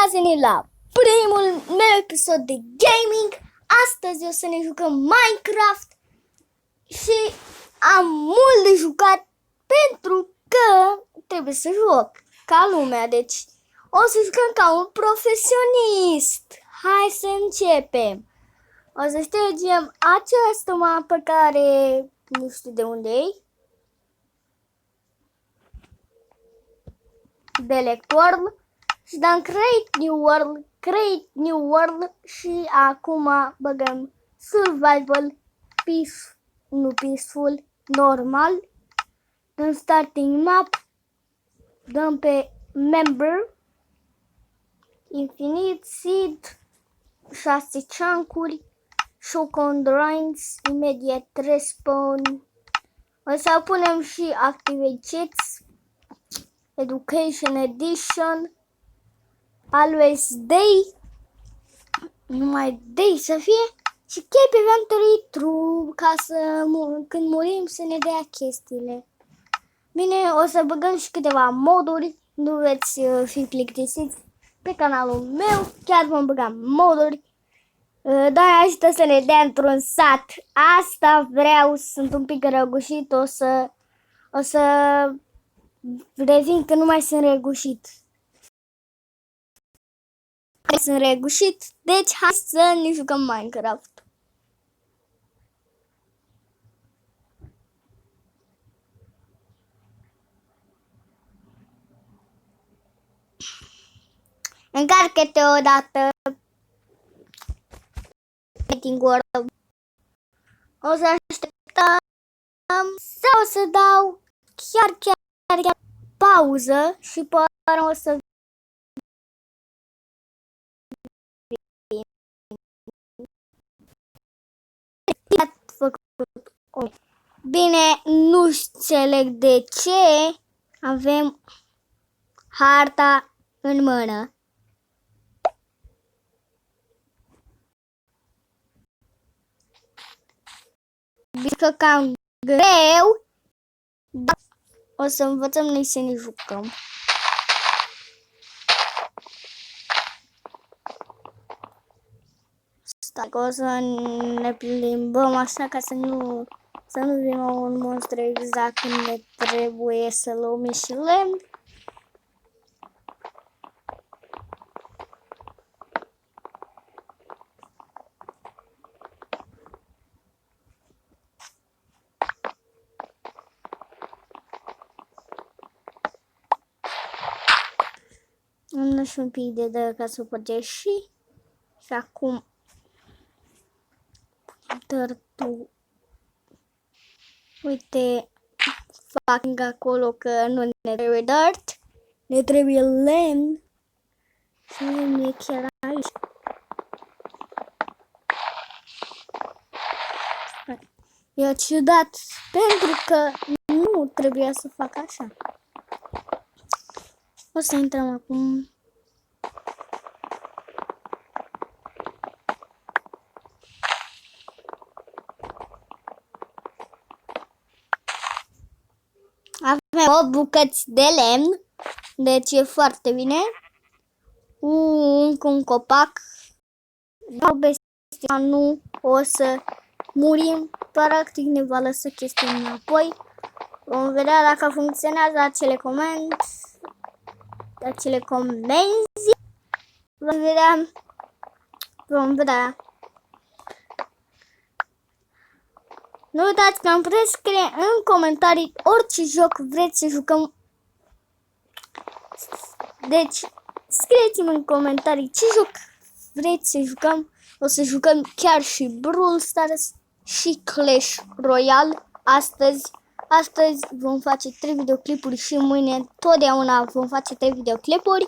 Azi la primul meu episod de gaming. Astăzi o să ne jucăm Minecraft și am mult de jucat pentru că trebuie să joc ca lumea, deci o să jucăm ca un profesionist. Hai să începem. O să ștergem această mapă care nu știu de unde e. Delete world. Și dăm create new world și acum băgăm survival, peaceful, normal. Dăm starting map, dăm pe member, infinite, seed, 6 chunk-uri, show constraints, imediate respawn. O să punem și activate cheats, education edition, always day, numai day să fie și keep inventory true ca să când murim să ne dea chestiile. Bine, o să băgăm și câteva moduri, nu veți fi plictisiți pe canalul meu, chiar vom băga moduri. Doamne ajută să ne dea într-un sat. Asta vreau, sunt un pic răgușit, o să revin că nu mai sunt răgușit. Sunt răgușit, deci hai să ne jucăm Minecraft. Încarcă-te odată. O să așteptăm sau o să dau chiar pauză și pe urmă o să Bine, nu înțeleg de ce avem harta în mână. Bine că cam greu, dar o să învățăm noi să ne jucăm. Stai că o să ne plimbăm așa ca să nu vină un monstru exact când ne trebuie să luăm și lemn. Am dat și un pic de dă ca să puteți și acum tu. Uite, fac acolo că nu ne trebuie dirt, ne trebuie lemn și lemn e chiar aici. E ciudat pentru că nu trebuia să fac așa. O să intrăm acum. Avem 8 bucăți de lemn, deci e foarte bine. Un copac. Dau bestia, nu o să murim. Practic ne va lăsa chestii înapoi. Vom vedea dacă funcționează acele comenzi. Vom vedea. Nu uitați că îmi puteți scrie în comentarii orice joc vreți să jucăm. Deci, scrieți-mi în comentarii ce joc vreți să jucăm. O să jucăm chiar și Brawl Stars și Clash Royale. Astăzi vom face 3 videoclipuri și mâine totdeauna vom face 3 videoclipuri.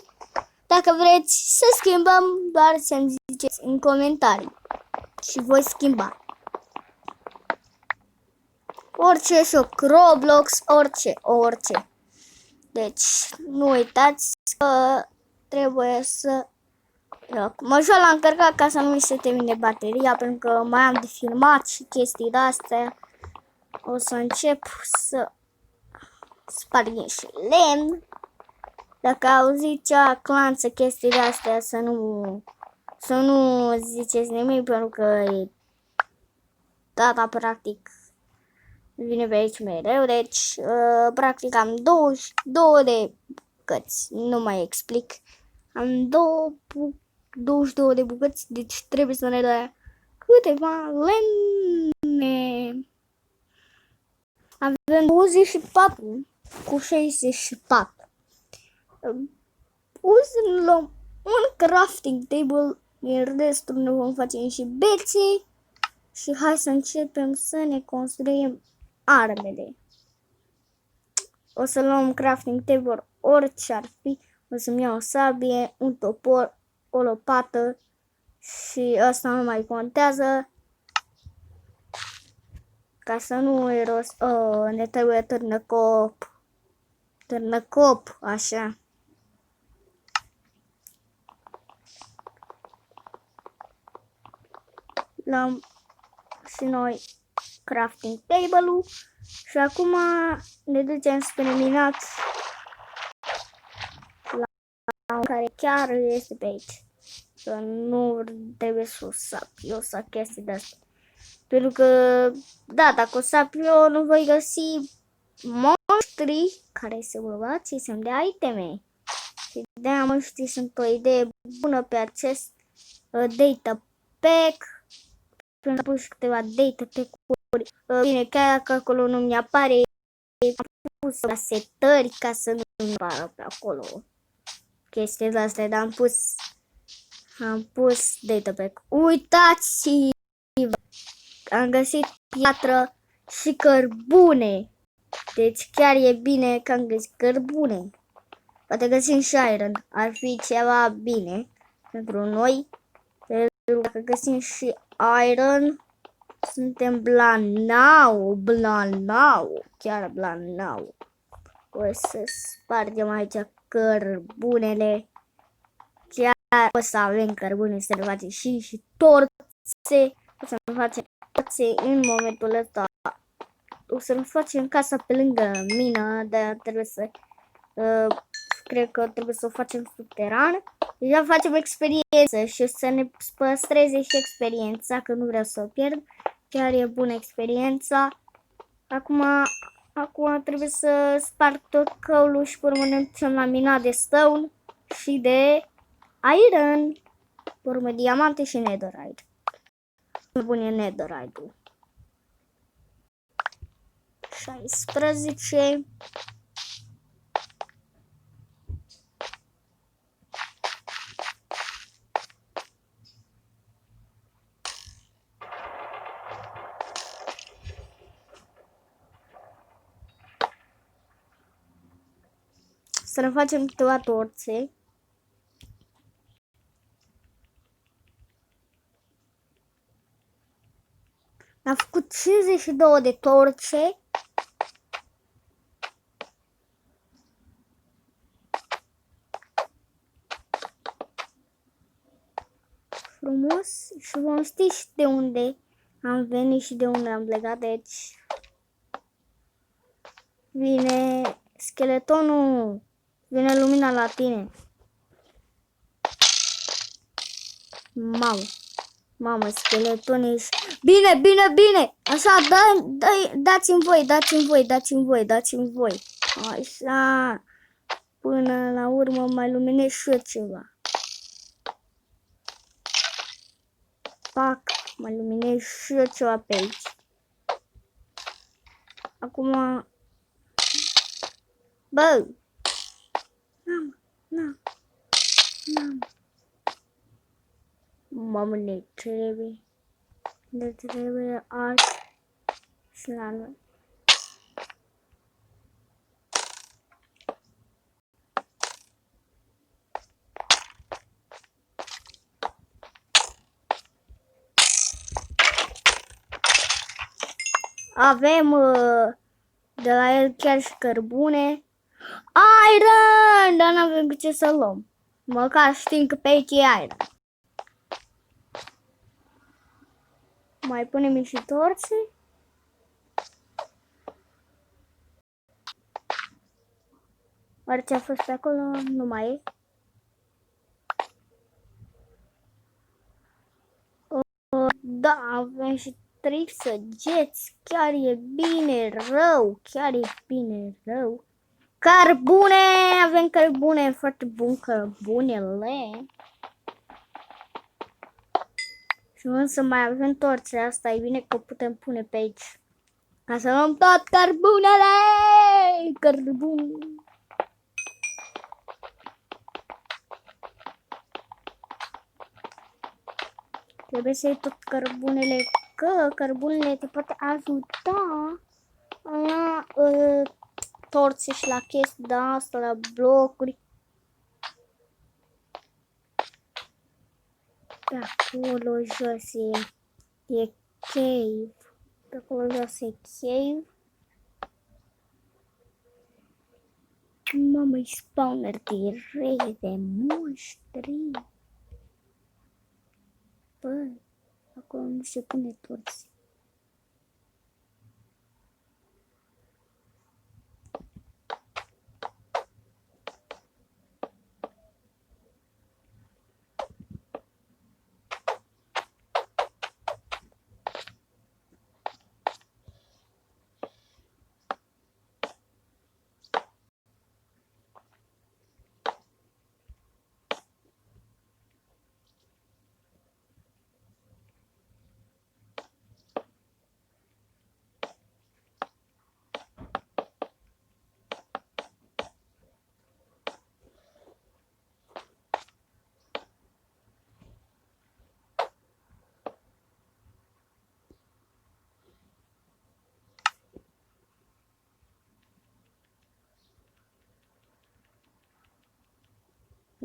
Dacă vreți să schimbăm, doar să-mi ziceți în comentarii și voi schimba. Orice joc, Roblox, orice. Deci, nu uitați că trebuie să joc. Mă joc la încărcat ca să nu mi se termine bateria, pentru că mai am de filmat și chestii de-astea. O să încep să spargem și lemn. Dacă auziți cea clanță chestiile astea, să nu ziceți nimic, pentru că e data practic vine pe aici mereu, deci practic am 22 de bucăți, nu mai explic. Am 22 de bucăți, deci trebuie să ne dea câteva lemne. Avem 24 cu 64. O să luăm un crafting table, iar restul ne vom face și bețe. Și hai să începem să ne construim armele. O să luăm crafting table orice ar fi. O să-mi iau o sabie, un topor, o lopată și asta nu mai contează. Ca să nu eros... ne trebuie târnăcop. Târnăcop, așa. Luăm și noi crafting table-ul și acum ne ducem spre minat la care chiar este pe aici. Că nu trebuie să o sap eu sau chestii de astea. Pentru că, da, dacă o sap eu nu voi găsi monștri care să vă bați semn de iteme. Și de-aia monștri sunt o idee bună pe acest data pack. Pentru că am pus câteva data pack-uri. Bine, chiar dacă acolo nu mi apare, am pus la setări ca să nu apară pe acolo chestiile astea, dar am pus data pack. Uitați-vă! Am găsit piatră și cărbune. Deci chiar e bine că am găsit cărbune. Poate găsim și iron. Ar fi ceva bine pentru noi. Pentru că dacă găsim și iron, suntem blanau. Chiar blanau. O să spargem aici cărbunele. Chiar o să avem cărbune să ne facem și torțe. O să ne facem în momentul ăsta. O să ne facem casa pe lângă mină, dar trebuie să cred că trebuie să o facem subteran. Deja facem experiență și o să ne păstreze și experiența, că nu vreau să o pierd. Chiar e bună experiența. Acum trebuie să sparg tot căulul și pe urmă ne ducem la mina de stone și de iron. Pe urmă diamante și netherite. Bun e netherite-ul. 16. Să ne facem câteva torțe. Am făcut 52 de torțe. Frumos. Și vom ști și de unde am venit și de unde am plecat. Deci vine scheletonul. Vine lumina la tine. Mamă, scheletonii. Bine. Așa, dați-mi voi. Așa. Până la urmă mai luminez și eu ceva. Pac, mai luminez și eu ceva pe aici. Acum. Bă. N-am. Mamă, ne trebuie arc și la noi. Avem de la el chiar și cărbune. Iron! Dar n-avem cu ce să luăm. Măcar știm că pe aici e iron. Mai punem și torțe. Oare ce a fost pe acolo? Nu mai e. Da, avem și 3 săgeți. Chiar e bine rău. Chiar e bine rău. Cărbune! Avem cărbune. Foarte bun cărbunele. Și însă mai avem torțe. Asta e bine că putem pune pe aici. Ca să luăm tot cărbunele! Cărbun! Trebuie să iei tot cărbunele, că cărbunele te poate ajuta la torțe și la chestii de asta, la blocuri. Pe acolo jos e cave. Pe acolo jos e cave. Mamă, e spawner de monștri. Bă, acolo nu se pune torțe.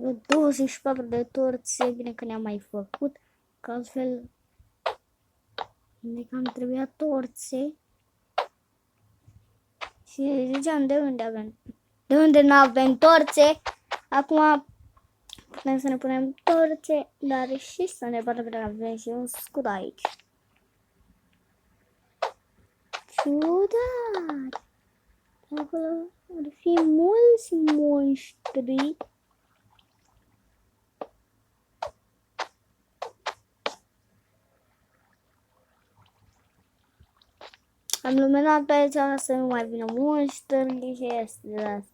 Vreo 24 de torțe, bine că ne-am mai făcut, că altfel ne cam trebuia torțe. Și ziceam de unde avem, de unde nu avem torțe. Acum putem să ne punem torțe, dar și să ne bată că avem și un scut aici. Ciudat! Acolo ar fi mulți monștri. Am luminat pe aici să nu mai vină monștri și este de asta.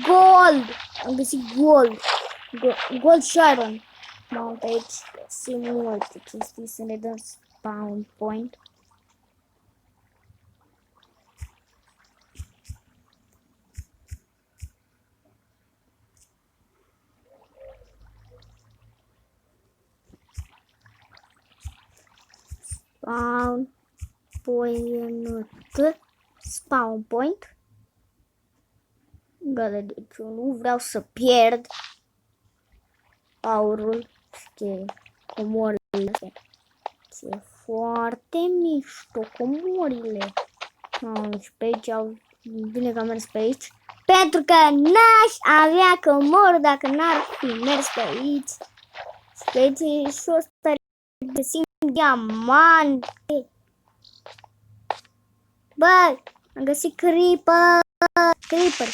Gold! Am găsit gold. Gold și iron. Mamă, pe aici sunt multe chestii să ne dăm spawn point. Spawn point. Gata, deci eu nu vreau să pierd aurul și comorile. E foarte mișto comorile. Și pe aici au... Bine că am mers pe aici. Pentru că n-aș avea comor dacă n-ar fi mers pe aici. Și pe aici e și o stare găsim diamante. Bă, am găsit creeper. Creeper.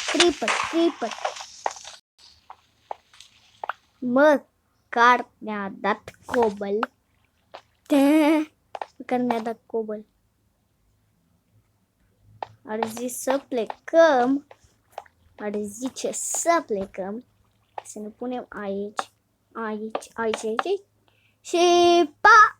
Măcar mi-a dat cobble. Măcar mi-a dat cobble. Ar zis să plecăm. Ar zice să plecăm. Să ne punem aici. Și pa!